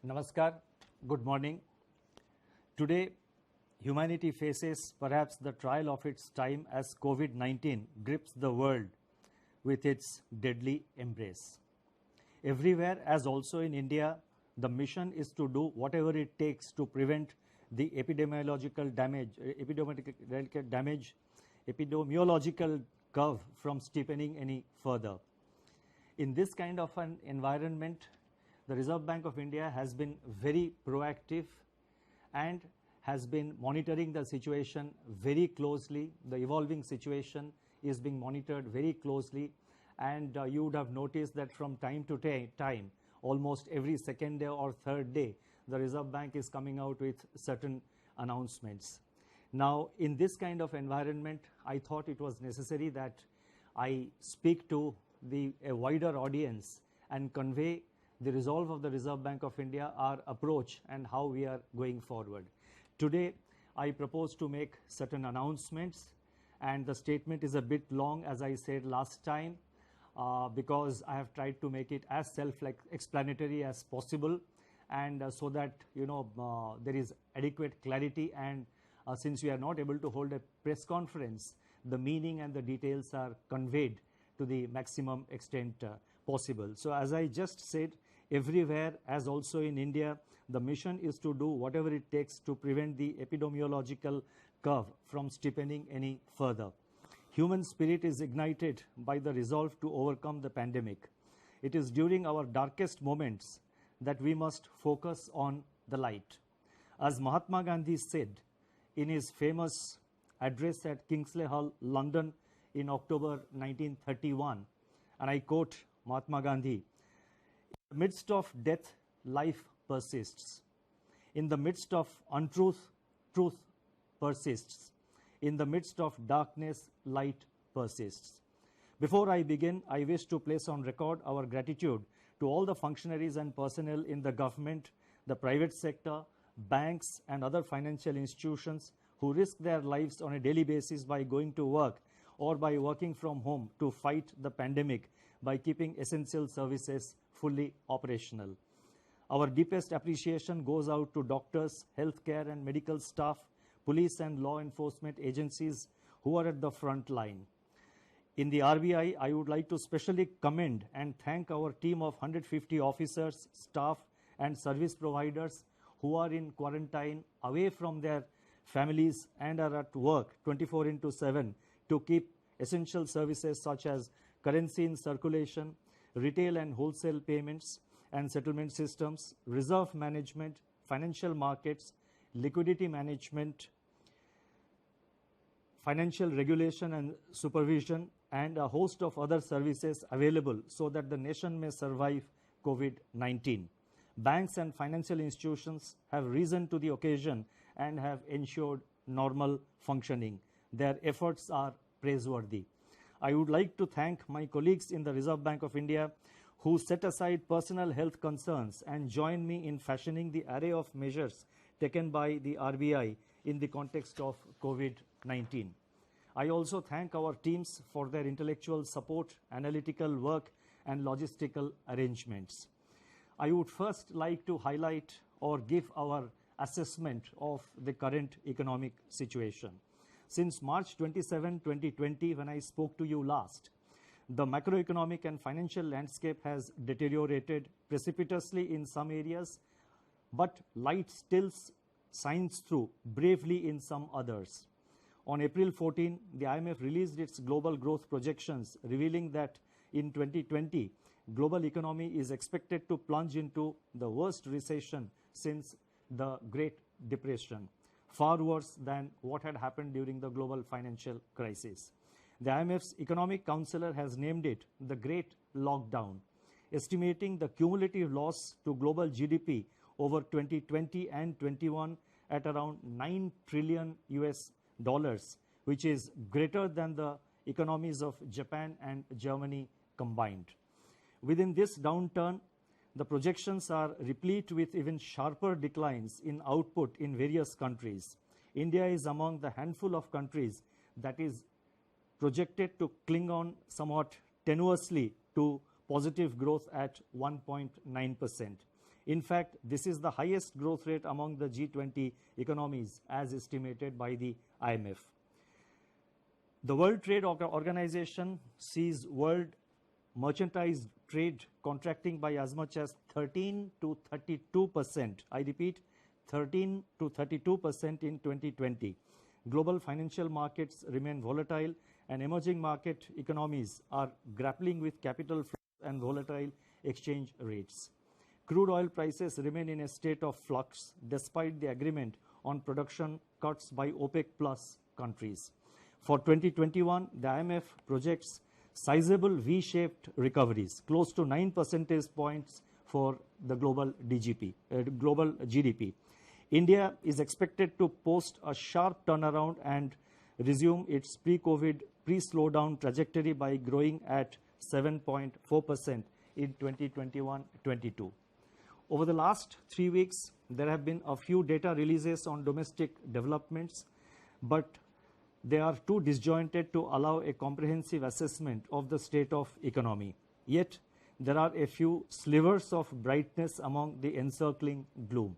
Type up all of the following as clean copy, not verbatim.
Namaskar, good morning. Today, humanity faces perhaps the trial of its time as COVID-19 grips the world with its deadly embrace. Everywhere, as also in India, the mission is to do whatever it takes to prevent the epidemiological curve from steepening any further. In this kind of an environment, the Reserve Bank of India has been very proactive and has been monitoring the situation very closely. The evolving situation is being monitored very closely, and you would have noticed that from time to time, almost every second day or third day, the Reserve Bank is coming out with certain announcements. Now, in this kind of environment, I thought it was necessary that I speak to a wider audience and convey the resolve of the Reserve Bank of India, our approach, and how we are going forward. Today, I propose to make certain announcements, and the statement is a bit long, as I said last time, because I have tried to make it as self-explanatory as possible, and so that there is adequate clarity. And since we are not able to hold a press conference, the meaning and the details are conveyed to the maximum extent possible. So, as I just said, everywhere, as also in India, the mission is to do whatever it takes to prevent the epidemiological curve from steepening any further. Human spirit is ignited by the resolve to overcome the pandemic. It is during our darkest moments that we must focus on the light. As Mahatma Gandhi said in his famous address at Kingsley Hall, London in October 1931, and I quote Mahatma Gandhi, "In the midst of death, life persists. In the midst of untruth, truth persists. In the midst of darkness, light persists." Before I begin, I wish to place on record our gratitude to all the functionaries and personnel in the government, the private sector, banks, and other financial institutions who risk their lives on a daily basis by going to work or by working from home to fight the pandemic by keeping essential services fully operational. Our deepest appreciation goes out to doctors, healthcare and medical staff, police and law enforcement agencies who are at the front line. In the RBI, I would like to specially commend and thank our team of 150 officers, staff and service providers who are in quarantine away from their families and are at work 24/7 to keep essential services such as currency in circulation, retail and wholesale payments and settlement systems, reserve management, financial markets, liquidity management, financial regulation and supervision, and a host of other services available so that the nation may survive COVID-19. Banks and financial institutions have risen to the occasion and have ensured normal functioning. Their efforts are praiseworthy. I would like to thank my colleagues in the Reserve Bank of India who set aside personal health concerns and join me in fashioning the array of measures taken by the RBI in the context of COVID-19. I also thank our teams for their intellectual support, analytical work, and logistical arrangements. I would first like to highlight or give our assessment of the current economic situation. Since March 27, 2020, when I spoke to you last, the macroeconomic and financial landscape has deteriorated precipitously in some areas, but light still shines through bravely in some others. On April 14, the IMF released its global growth projections, revealing that in 2020, global economy is expected to plunge into the worst recession since the Great Depression, far worse than what had happened during the global financial crisis. The IMF's economic counselor has named it the Great Lockdown, estimating the cumulative loss to global GDP over 2020 and 21 at around $9 trillion, which is greater than the economies of Japan and Germany combined. Within this downturn, the projections are replete with even sharper declines in output in various countries. India is among the handful of countries that is projected to cling on somewhat tenuously to positive growth at 1.9%. In fact, this is the highest growth rate among the G20 economies as estimated by the IMF. The World Trade Organization sees world merchandise trade contracting by as much as 13 to 32%. I repeat, 13 to 32% in 2020. Global financial markets remain volatile, and emerging market economies are grappling with capital flows and volatile exchange rates. Crude oil prices remain in a state of flux despite the agreement on production cuts by OPEC Plus countries. For 2021, the IMF projects sizable V-shaped recoveries, close to 9 percentage points for the global GDP. India is expected to post a sharp turnaround and resume its pre-COVID, pre-slowdown trajectory by growing at 7.4% in 2021-22. Over the last 3 weeks, there have been a few data releases on domestic developments, but they are too disjointed to allow a comprehensive assessment of the state of economy. Yet, there are a few slivers of brightness among the encircling gloom.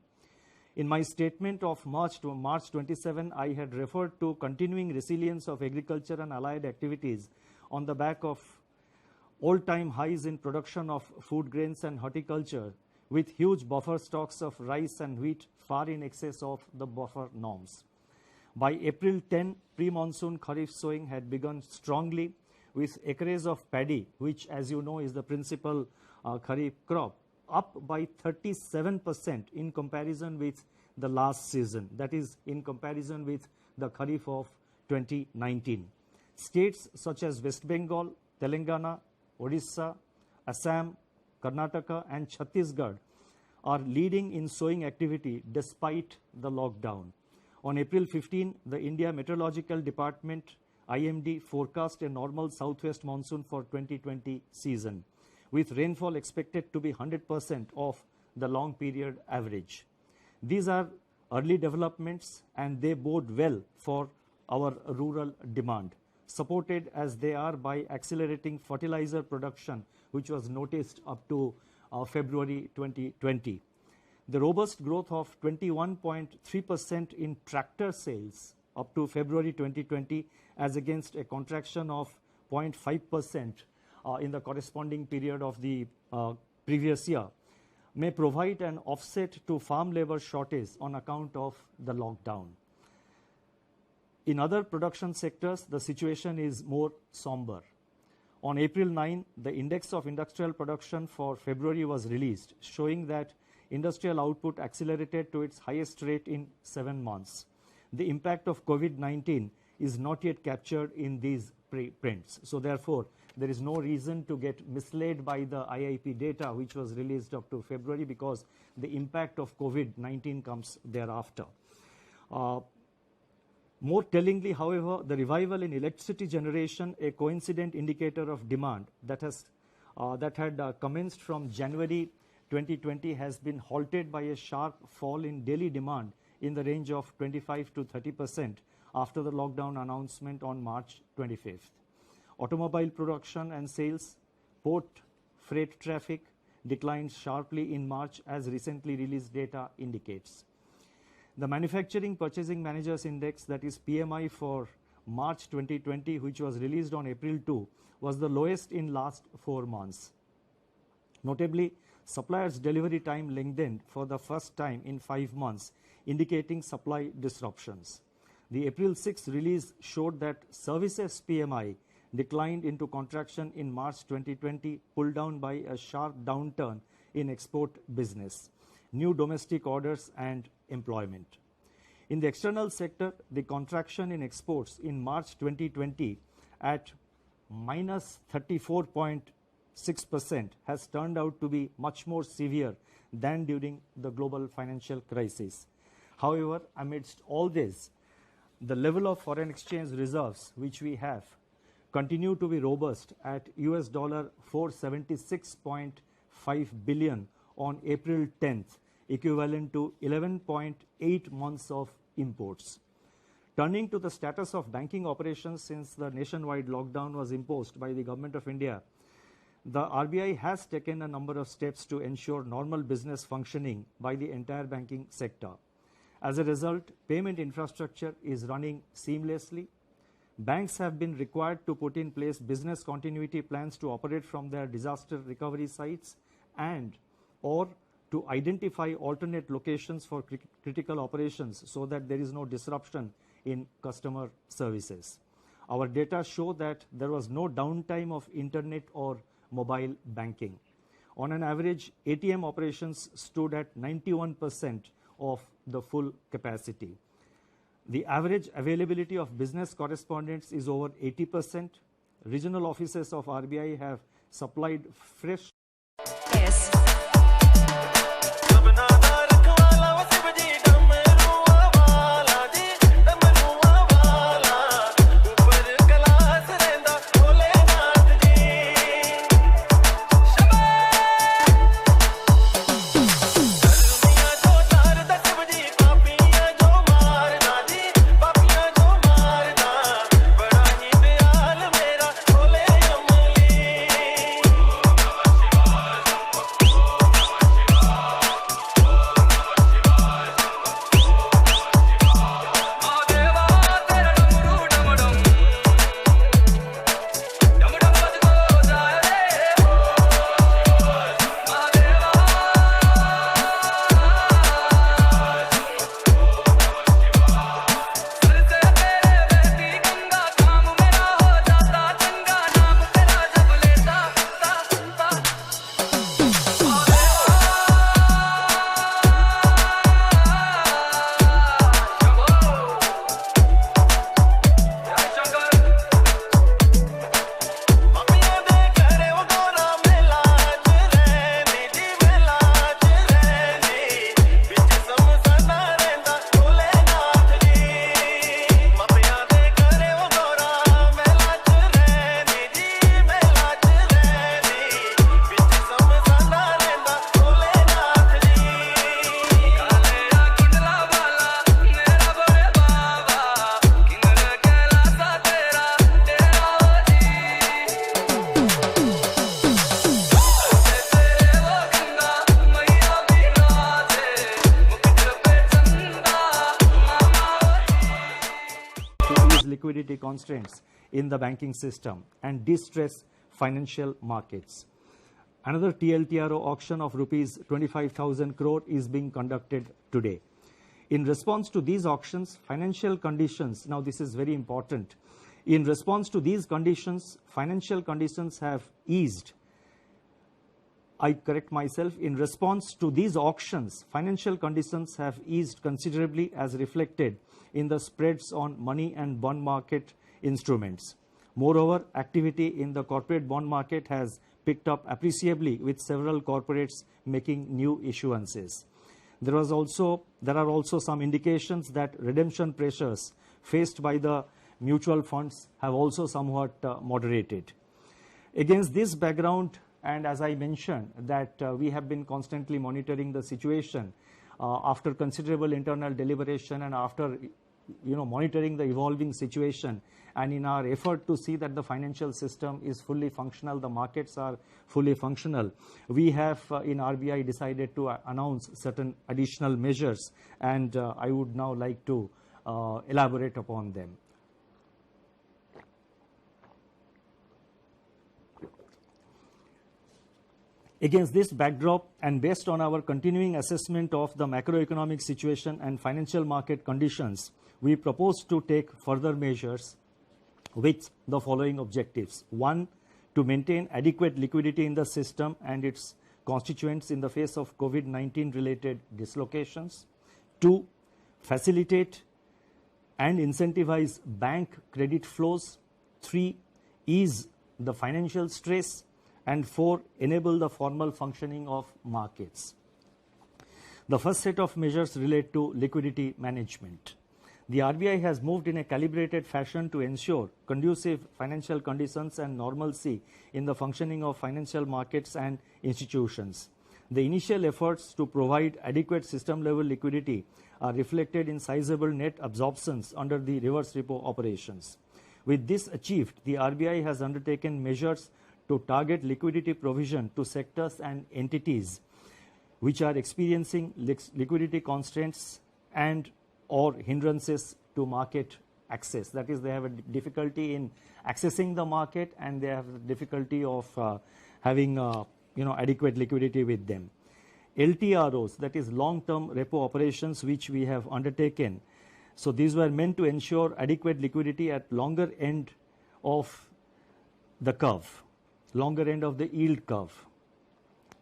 In my statement of March 27, I had referred to continuing resilience of agriculture and allied activities on the back of all-time highs in production of food grains and horticulture, with huge buffer stocks of rice and wheat far in excess of the buffer norms. By April 10, pre-monsoon Kharif sowing had begun strongly, with acres of paddy, which as you know is the principal Kharif crop, up by 37% in comparison with the last season, that is in comparison with the Kharif of 2019. States such as West Bengal, Telangana, Odisha, Assam, Karnataka and Chhattisgarh are leading in sowing activity despite the lockdown. On April 15, the India Meteorological Department IMD forecast a normal southwest monsoon for 2020 season, with rainfall expected to be 100% of the long period average. These are early developments and they bode well for our rural demand, supported as they are by accelerating fertilizer production, which was noticed up to February 2020. The robust growth of 21.3% in tractor sales up to February 2020 as against a contraction of 0.5% in the corresponding period of the previous year may provide an offset to farm labor shortage on account of the lockdown. In other production sectors, the situation is more somber. On April 9, the Index of Industrial Production for February was released, showing that industrial output accelerated to its highest rate in 7 months. The impact of COVID-19 is not yet captured in these prints. So therefore, there is no reason to get misled by the IIP data, which was released up to February, because the impact of COVID-19 comes thereafter. More tellingly, however, the revival in electricity generation, a coincident indicator of demand that had commenced from January 2020, has been halted by a sharp fall in daily demand in the range of 25 to 30% after the lockdown announcement on March 25th. Automobile production and sales, port freight traffic declined sharply in March, as recently released data indicates. The Manufacturing Purchasing Managers Index, that is PMI, for March 2020, which was released on April 2, was the lowest in last 4 months. Notably, suppliers' delivery time lengthened for the first time in 5 months, indicating supply disruptions. The April 6 release showed that services PMI declined into contraction in March 2020, pulled down by a sharp downturn in export business, new domestic orders and employment. In the external sector, the contraction in exports in March 2020 at minus 34.6% has turned out to be much more severe than during the global financial crisis. However, amidst all this, the level of foreign exchange reserves which we have continue to be robust at US dollar 476.5 billion on April 10th, equivalent to 11.8 months of imports. Turning to the status of banking operations since the nationwide lockdown was imposed by the Government of India, the RBI has taken a number of steps to ensure normal business functioning by the entire banking sector. As a result, payment infrastructure is running seamlessly. Banks have been required to put in place business continuity plans to operate from their disaster recovery sites and or to identify alternate locations for critical operations so that there is no disruption in customer services. Our data show that there was no downtime of internet or mobile banking. On an average, ATM operations stood at 91% of the full capacity. The average availability of business correspondents is over 80%. Regional offices of RBI have supplied fresh. Yes. Liquidity constraints in the banking system and distress financial markets. Another TLTRO auction of rupees 25,000 crore is being conducted today. In response to these auctions, financial conditions, now this is very important, in response to these conditions, financial conditions have eased. I correct myself, in response to these auctions, financial conditions have eased considerably as reflected in the spreads on money and bond market instruments. Moreover, activity in the corporate bond market has picked up appreciably with several corporates making new issuances. There are also some indications that redemption pressures faced by the mutual funds have also somewhat moderated. Against this background, and as I mentioned that we have been constantly monitoring the situation after considerable internal deliberation and after monitoring the evolving situation, and in our effort to see that the financial system is fully functional, the markets are fully functional, we have in RBI decided to announce certain additional measures, and I would now like to elaborate upon them. Against this backdrop and based on our continuing assessment of the macroeconomic situation and financial market conditions, we propose to take further measures with the following objectives. 1, to maintain adequate liquidity in the system and its constituents in the face of COVID-19 related dislocations. 2, facilitate and incentivize bank credit flows. 3, ease the financial stress. And 4, enable the formal functioning of markets. The first set of measures relate to liquidity management. The RBI has moved in a calibrated fashion to ensure conducive financial conditions and normalcy in the functioning of financial markets and institutions. The initial efforts to provide adequate system-level liquidity are reflected in sizable net absorptions under the reverse repo operations. With this achieved, the RBI has undertaken measures to target liquidity provision to sectors and entities which are experiencing liquidity constraints and or hindrances to market access. That is, they have a difficulty in accessing the market, and they have difficulty of having adequate liquidity with them. LTROs, that is long-term repo operations, which we have undertaken. So these were meant to ensure adequate liquidity at longer end of the curve, longer end of the yield curve.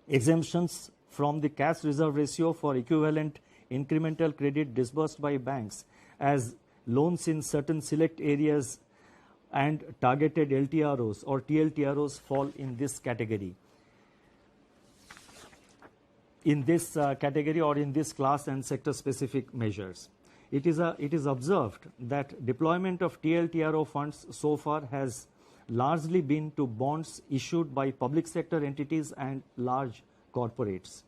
Exemptions from the cash reserve ratio for equivalent incremental credit disbursed by banks as loans in certain select areas and targeted LTROs or TLTROs fall in this category. In this category or in this class and sector specific measures. It is observed that deployment of TLTRO funds so far has largely been to bonds issued by public sector entities and large corporates,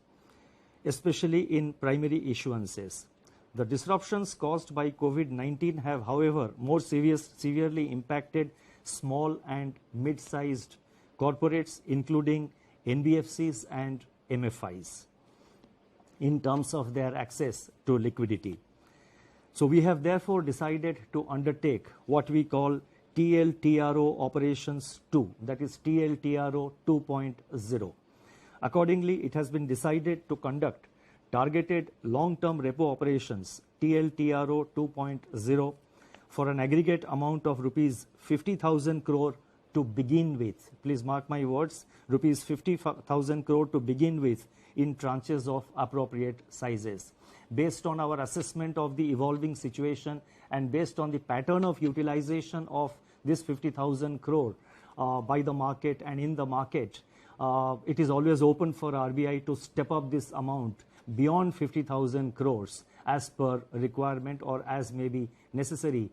especially in primary issuances. The disruptions caused by COVID-19 have, however, more severely impacted small and mid-sized corporates, including NBFCs and MFIs, in terms of their access to liquidity. So we have therefore decided to undertake what we call TLTRO operations 2, that is TLTRO 2.0. Accordingly, it has been decided to conduct targeted long-term repo operations TLTRO 2.0 for an aggregate amount of rupees 50,000 crore to begin with. Please mark my words, rupees 50,000 crore to begin with in tranches of appropriate sizes. Based on our assessment of the evolving situation and based on the pattern of utilization of this 50,000 crore by the market and in the market, it is always open for RBI to step up this amount beyond 50,000 crores as per requirement or as may be necessary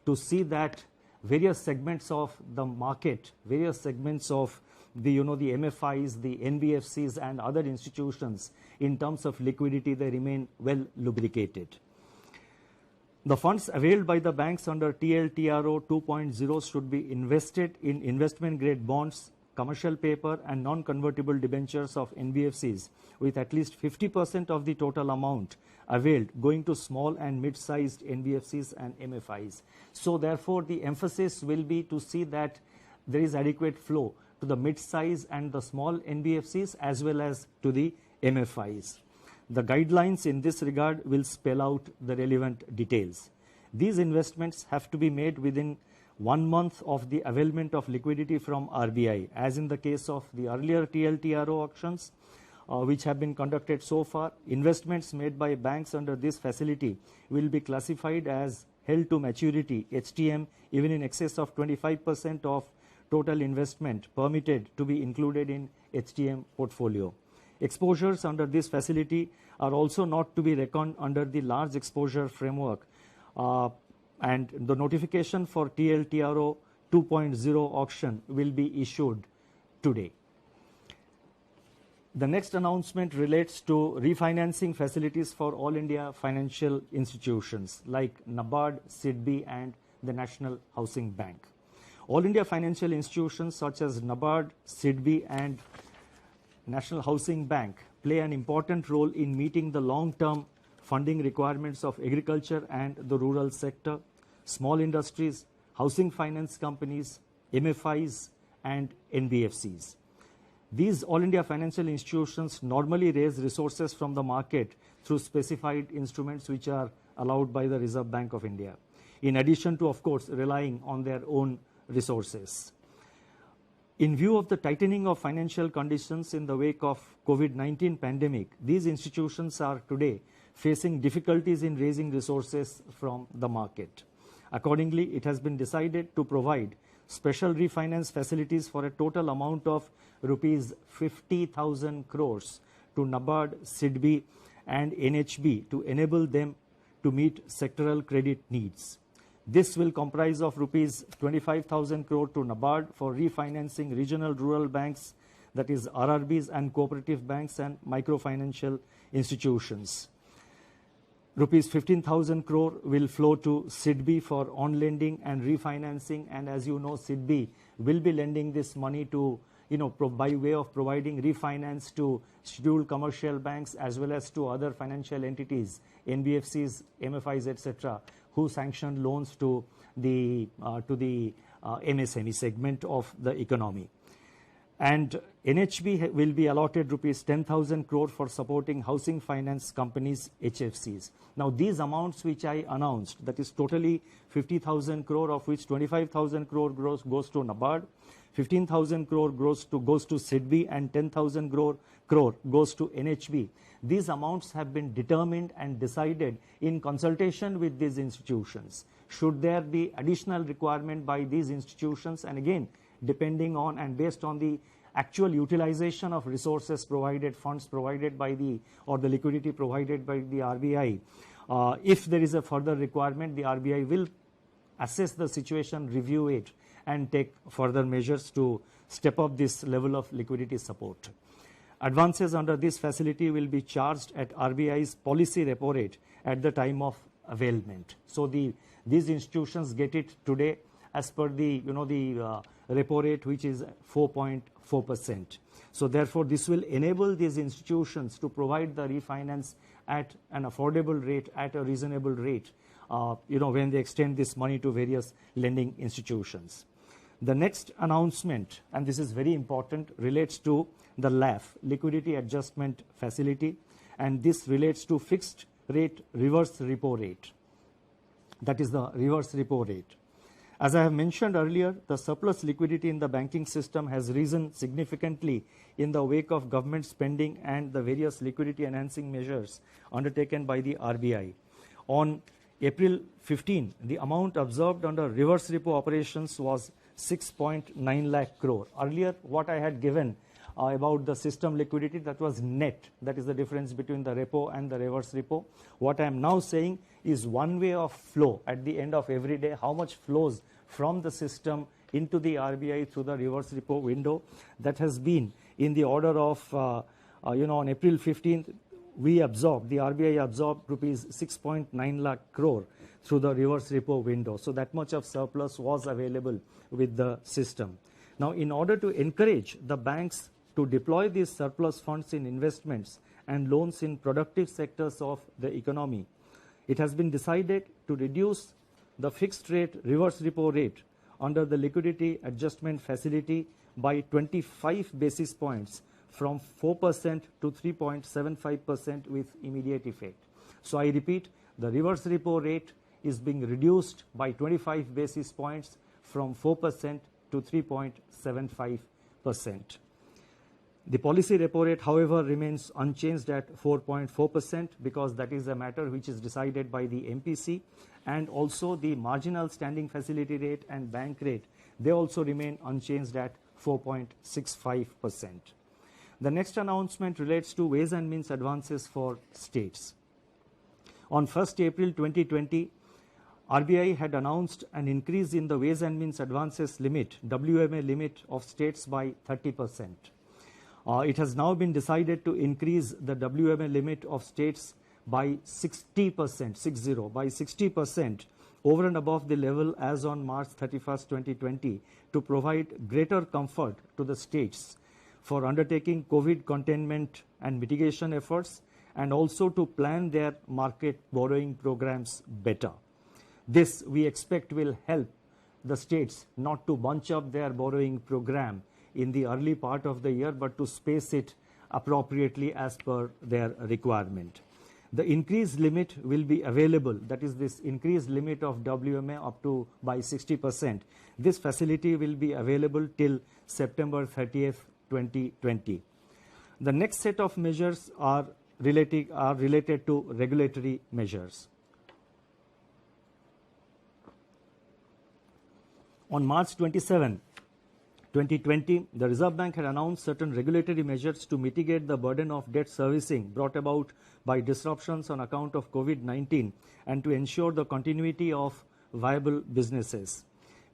to see that various segments of the market, various segments of the MFIs, the NBFCs and other institutions in terms of liquidity, they remain well lubricated. The funds availed by the banks under TLTRO 2.0 should be invested in investment grade bonds, commercial paper and non-convertible debentures of NBFCs with at least 50% of the total amount availed going to small and mid-sized NBFCs and MFIs. So therefore, the emphasis will be to see that there is adequate flow to the mid-size and the small NBFCs as well as to the MFIs. The guidelines in this regard will spell out the relevant details. These investments have to be made within 1 month of the availment of liquidity from RBI, as in the case of the earlier TLTRO auctions, which have been conducted so far. Investments made by banks under this facility will be classified as held to maturity, HTM, even in excess of 25% of total investment permitted to be included in HTM portfolio. Exposures under this facility are also not to be reckoned under the large exposure framework, and the notification for TLTRO 2.0 auction will be issued today. The next announcement relates to refinancing facilities for all India financial institutions like NABARD, SIDBI and the National Housing Bank. All India financial institutions such as NABARD, SIDBI and National Housing Bank play an important role in meeting the long-term funding requirements of agriculture and the rural sector, small industries, housing finance companies, MFIs and NBFCs. These all India financial institutions normally raise resources from the market through specified instruments which are allowed by the Reserve Bank of India, in addition to, of course, relying on their own resources. In view of the tightening of financial conditions in the wake of COVID-19 pandemic, these institutions are today facing difficulties in raising resources from the market. Accordingly, it has been decided to provide special refinance facilities for a total amount of rupees 50,000 crores to NABARD, SIDBI and NHB to enable them to meet sectoral credit needs. This will comprise of rupees 25,000 crore to NABARD for refinancing regional rural banks, that is RRBs and cooperative banks and microfinancial institutions. Rupees 15,000 crore will flow to SIDBI for on-lending and refinancing, and as you know, SIDBI will be lending this money to by way of providing refinance to scheduled commercial banks as well as to other financial entities, NBFCs, MFIs, etc., who sanction loans to the MSME segment of the economy. And NHB will be allotted rupees 10,000 crore for supporting housing finance companies, HFCs. Now these amounts which I announced, that is totally 50,000 crore, of which 25,000 crore goes to NABARD, 15,000 crore goes to SIDBI, and 10,000 crore goes to NHB. These amounts have been determined and decided in consultation with these institutions. Should there be additional requirement by these institutions, and again depending on and based on the actual utilization of resources provided, funds provided by the liquidity provided by the RBI, if there is a further requirement, the RBI will assess the situation, review it, and take further measures to step up this level of liquidity support. Advances under this facility will be charged at RBI's policy repo rate at the time of availment. So these institutions get it today as per the repo rate, which is 4.4%. So therefore this will enable these institutions to provide the refinance at an affordable rate, at a reasonable rate, when they extend this money to various lending institutions. The next announcement, and this is very important, relates to the LAF, Liquidity Adjustment Facility, and this relates to fixed rate reverse repo rate. That is the reverse repo rate. As I have mentioned earlier, the surplus liquidity in the banking system has risen significantly in the wake of government spending and the various liquidity enhancing measures undertaken by the RBI. On April 15, the amount observed under reverse repo operations was 6.9 lakh crore. Earlier, what I had given about the system liquidity, that was net. That is the difference between the repo and the reverse repo. What I am now saying is one way of flow at the end of every day, how much flows from the system into the RBI through the reverse repo window. That has been in the order of, on April 15th, the RBI absorbed rupees 6.9 lakh crore through the reverse repo window. So that much of surplus was available with the system. Now, in order to encourage the banks to deploy these surplus funds in investments and loans in productive sectors of the economy, it has been decided to reduce the fixed rate reverse repo rate under the liquidity adjustment facility by 25 basis points from 4% to 3.75% with immediate effect. So I repeat, the reverse repo rate is being reduced by 25 basis points from 4% to 3.75%. The policy repo rate, however, remains unchanged at 4.4% because that is a matter which is decided by the MPC, and also the marginal standing facility rate and bank rate, they also remain unchanged at 4.65%. The next announcement relates to ways and means advances for states. On 1st April 2020, RBI had announced an increase in the ways and means advances limit, WMA limit of states by 30%. It has now been decided to increase the WMA limit of states by 60%, by 60% over and above the level as on March 31st, 2020 to provide greater comfort to the states for undertaking COVID containment and mitigation efforts, and also to plan their market borrowing programs better. This we expect will help the states not to bunch up their borrowing program in the early part of the year, but to space it appropriately as per their requirement. The increased limit will be available, that is this increased limit of WMA up to by 60%. This facility will be available till September 30th, 2020. The next set of measures are related to regulatory measures. On March 27, 2020, the Reserve Bank had announced certain regulatory measures to mitigate the burden of debt servicing brought about by disruptions on account of COVID-19 and to ensure the continuity of viable businesses.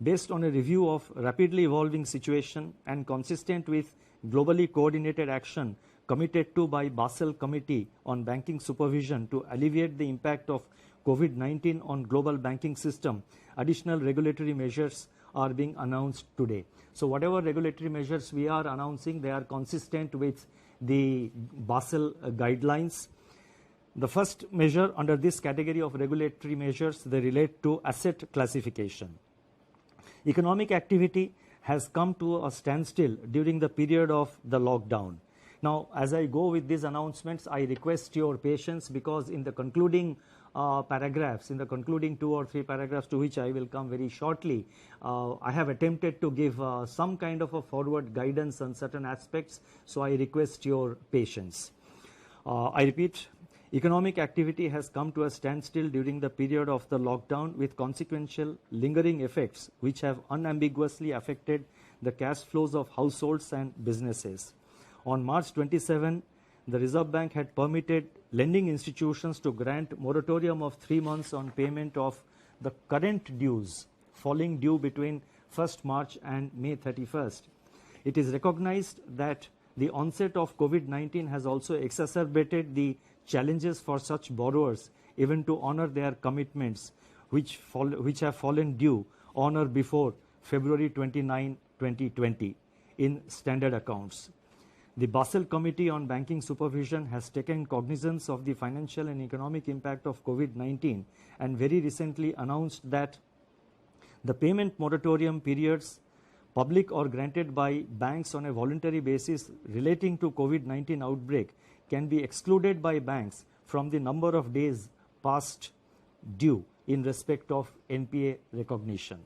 Based on a review of rapidly evolving situation and consistent with globally coordinated action committed to by Basel Committee on Banking Supervision to alleviate the impact of COVID-19 on global banking system, additional regulatory measures are being announced today. So whatever regulatory measures we are announcing, they are consistent with the Basel guidelines. The first measure under this category of regulatory measures, they relate to asset classification. Economic activity has come to a standstill during the period of the lockdown. Now, as I go with these announcements, I request your patience, because in the concluding paragraphs, in the concluding 2 or 3 paragraphs, to which I will come very shortly, I have attempted to give some kind of a forward guidance on certain aspects, so I request your patience. I repeat, economic activity has come to a standstill during the period of the lockdown, with consequential lingering effects which have unambiguously affected the cash flows of households and businesses. On March 27, the Reserve Bank had permitted lending institutions to grant moratorium of 3 months on payment of the current dues falling due between 1st March and May 31st. It is recognized that the onset of COVID-19 has also exacerbated the challenges for such borrowers even to honor their commitments, which have fallen due on or before February 29, 2020 in standard accounts. The Basel Committee on Banking Supervision has taken cognizance of the financial and economic impact of COVID-19 and very recently announced that the payment moratorium periods, public or granted by banks on a voluntary basis relating to COVID-19 outbreak, can be excluded by banks from the number of days past due in respect of NPA recognition.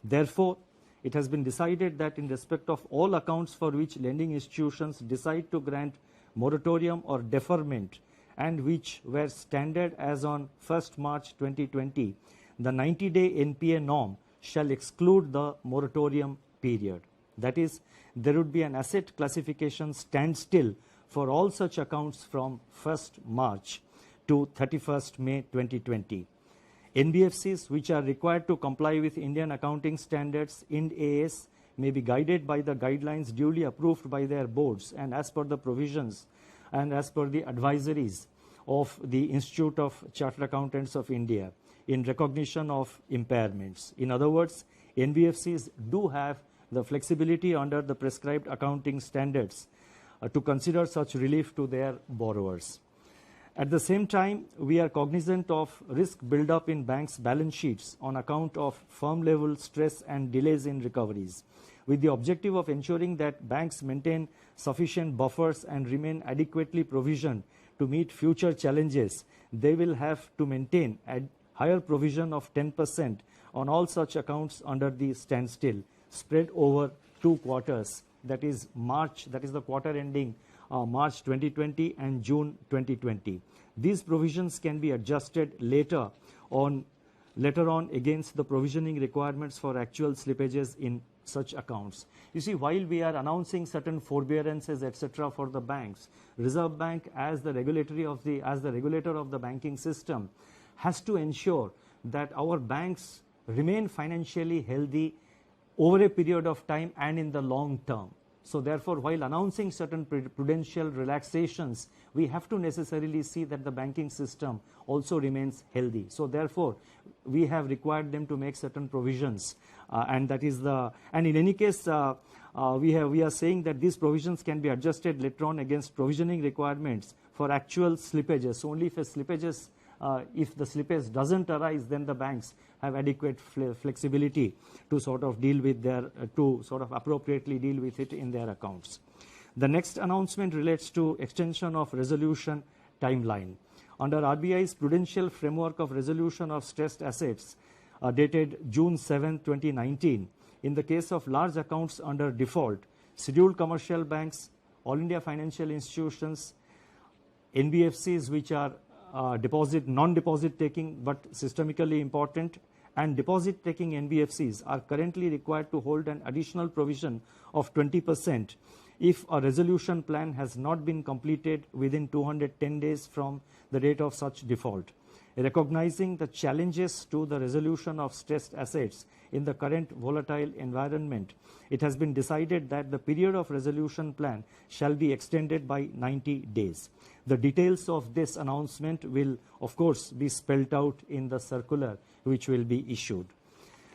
Therefore, it has been decided that in respect of all accounts for which lending institutions decide to grant moratorium or deferment and which were standard as on 1st March 2020, the 90-day NPA norm shall exclude the moratorium period. That is, there would be an asset classification standstill for all such accounts from 1st March to 31st May 2020. NBFCs which are required to comply with Indian accounting standards Ind AS may be guided by the guidelines duly approved by their boards and as per the provisions and as per the advisories of the Institute of Chartered Accountants of India in recognition of impairments. In other words, NBFCs do have the flexibility under the prescribed accounting standards to consider such relief to their borrowers. At the same time, we are cognizant of risk build-up in banks' balance sheets on account of firm-level stress and delays in recoveries. With the objective of ensuring that banks maintain sufficient buffers and remain adequately provisioned to meet future challenges, they will have to maintain a higher provision of 10% on all such accounts under the standstill, spread over 2 quarters, that is March, that is the quarter ending March 2020 and June 2020. These provisions can be adjusted later on against the provisioning requirements for actual slippages in such accounts. You see, while we are announcing certain forbearances, etc., for the banks, Reserve Bank, as the regulator of the banking system, has to ensure that our banks remain financially healthy over a period of time and in the long term. So therefore, while announcing certain prudential relaxations, we have to necessarily see that the banking system also remains healthy. So therefore, we have required them to make certain provisions, and in any case, we are saying that these provisions can be adjusted later on against provisioning requirements for actual slippages. So only if the slippage doesn't arise, then the banks have adequate flexibility to sort of appropriately deal with it in their accounts. The next announcement relates to extension of resolution timeline. Under RBI's Prudential Framework of Resolution of Stressed Assets, dated June 7, 2019, in the case of large accounts under default, scheduled commercial banks, all India financial institutions, NBFCs which are non-deposit taking but systemically important, and deposit taking NBFCs are currently required to hold an additional provision of 20% if a resolution plan has not been completed within 210 days from the date of such default. Recognizing the challenges to the resolution of stressed assets in the current volatile environment, it has been decided that the period of resolution plan shall be extended by 90 days. The details of this announcement will, of course, be spelled out in the circular which will be issued.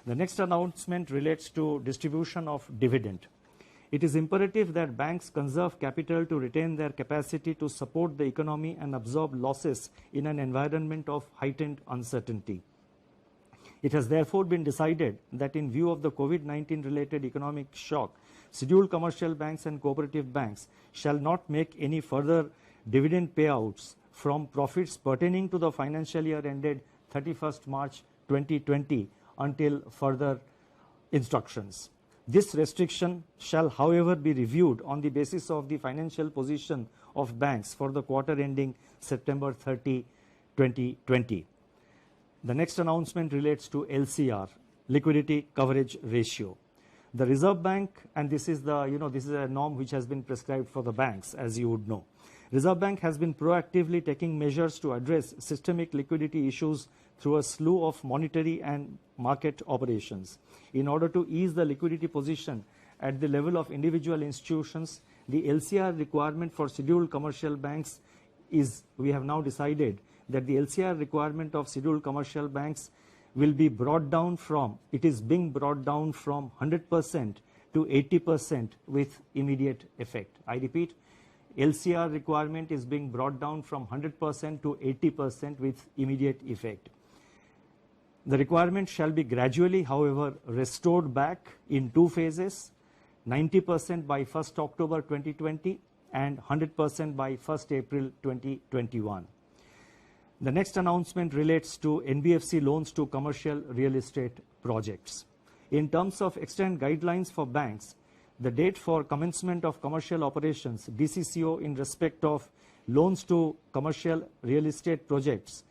The next announcement relates to distribution of dividend. It is imperative that banks conserve capital to retain their capacity to support the economy and absorb losses in an environment of heightened uncertainty. It has therefore been decided that in view of the COVID-19 related economic shock, scheduled commercial banks and cooperative banks shall not make any further dividend payouts from profits pertaining to the financial year ended 31st March 2020 until further instructions. This restriction shall, however, be reviewed on the basis of the financial position of banks for the quarter ending September 30, 2020. The next announcement relates to LCR, liquidity coverage ratio. The Reserve Bank, and this is a norm which has been prescribed for the banks, as you would know. Reserve Bank has been proactively taking measures to address systemic liquidity issues through a slew of monetary and market operations. In order to ease the liquidity position at the level of individual institutions, the LCR requirement for scheduled commercial banks is, we have now decided that the LCR requirement of scheduled commercial banks will be brought down from, it is being brought down from 100% to 80% with immediate effect. I repeat, LCR requirement is being brought down from 100% to 80% with immediate effect. The requirement shall be gradually, however, restored back in two phases, 90% by 1st October 2020 and 100% by 1st April 2021. The next announcement relates to NBFC loans to commercial real estate projects. In terms of extant guidelines for banks, the date for commencement of commercial operations, DCCO, in respect of loans to commercial real estate projects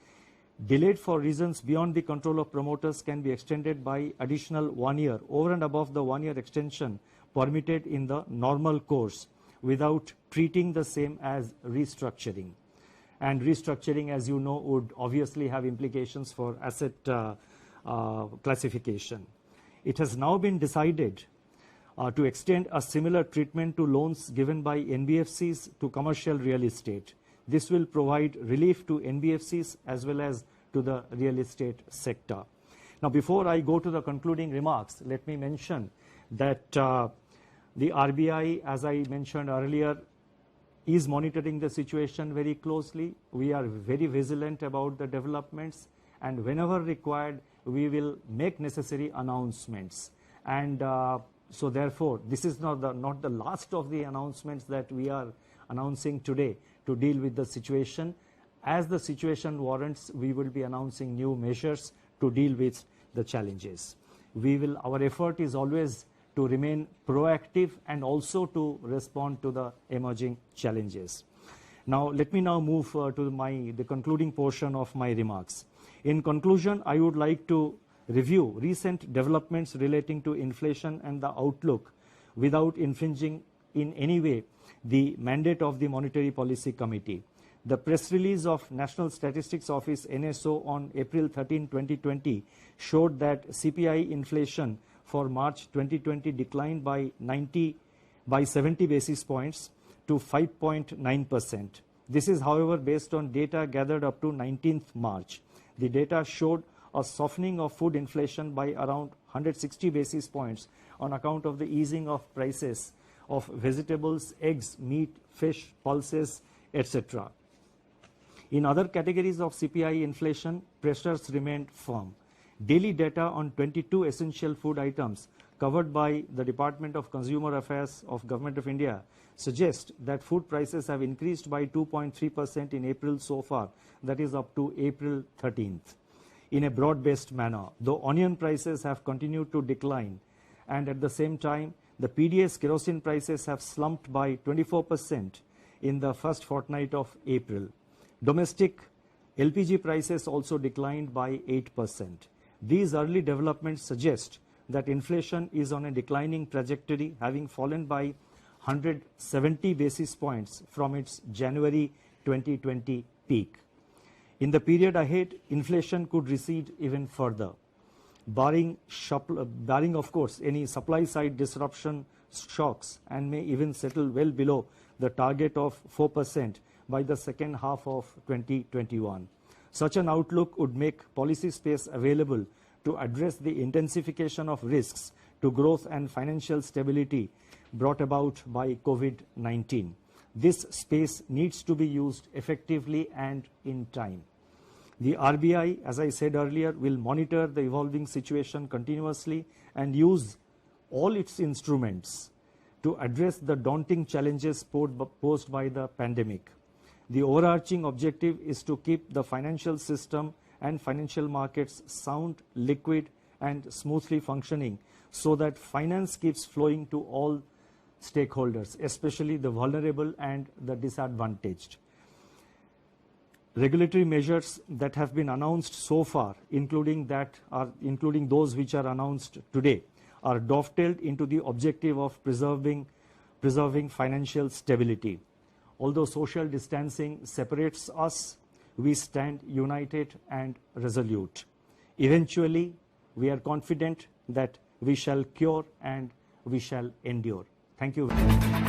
delayed for reasons beyond the control of promoters can be extended by additional 1 year over and above the 1 year extension permitted in the normal course without treating the same as restructuring. And restructuring, as you know, would obviously have implications for asset classification. It has now been decided to extend a similar treatment to loans given by NBFCs to commercial real estate. This will provide relief to NBFCs as well as to the real estate sector. Now, before I go to the concluding remarks, let me mention that the RBI, as I mentioned earlier, is monitoring the situation very closely. We are very vigilant about the developments, and whenever required, we will make necessary announcements. And so therefore, this is not the last of the announcements that we are announcing today to deal with the situation. As the situation warrants, we will be announcing new measures to deal with the challenges. Our effort is always to remain proactive and also to respond to the emerging challenges. Now, let me now move to the concluding portion of my remarks. In conclusion, I would like to review recent developments relating to inflation and the outlook without infringing in any way the mandate of the Monetary Policy Committee. The press release of National Statistics Office NSO on April 13, 2020 showed that CPI inflation for March 2020 declined by 70 basis points to 5.9%. This is, however, based on data gathered up to 19th March. The data showed a softening of food inflation by around 160 basis points on account of the easing of prices of vegetables, eggs, meat, fish, pulses, etc. In other categories of CPI inflation, pressures remained firm. Daily data on 22 essential food items covered by the Department of Consumer Affairs of Government of India suggest that food prices have increased by 2.3% in April so far, that is up to April 13th, in a broad-based manner, though onion prices have continued to decline, and at the same time, the PDS kerosene prices have slumped by 24% in the first fortnight of April. Domestic LPG prices also declined by 8%. These early developments suggest that inflation is on a declining trajectory, having fallen by 170 basis points from its January 2020 peak. In the period ahead, inflation could recede even further, barring of course any supply side disruption shocks, and may even settle well below the target of 4% by the second half of 2021. Such an outlook would make policy space available to address the intensification of risks to growth and financial stability brought about by COVID-19. This space needs to be used effectively and in time. The RBI, as I said earlier, will monitor the evolving situation continuously and use all its instruments to address the daunting challenges posed by the pandemic. The overarching objective is to keep the financial system and financial markets sound, liquid, and smoothly functioning so that finance keeps flowing to all stakeholders, especially the vulnerable and the disadvantaged. Regulatory measures that have been announced so far, including those which are announced today, are dovetailed into the objective of preserving financial stability. Although social distancing separates us, we stand united and resolute. Eventually, we are confident that we shall cure and we shall endure. Thank you very much.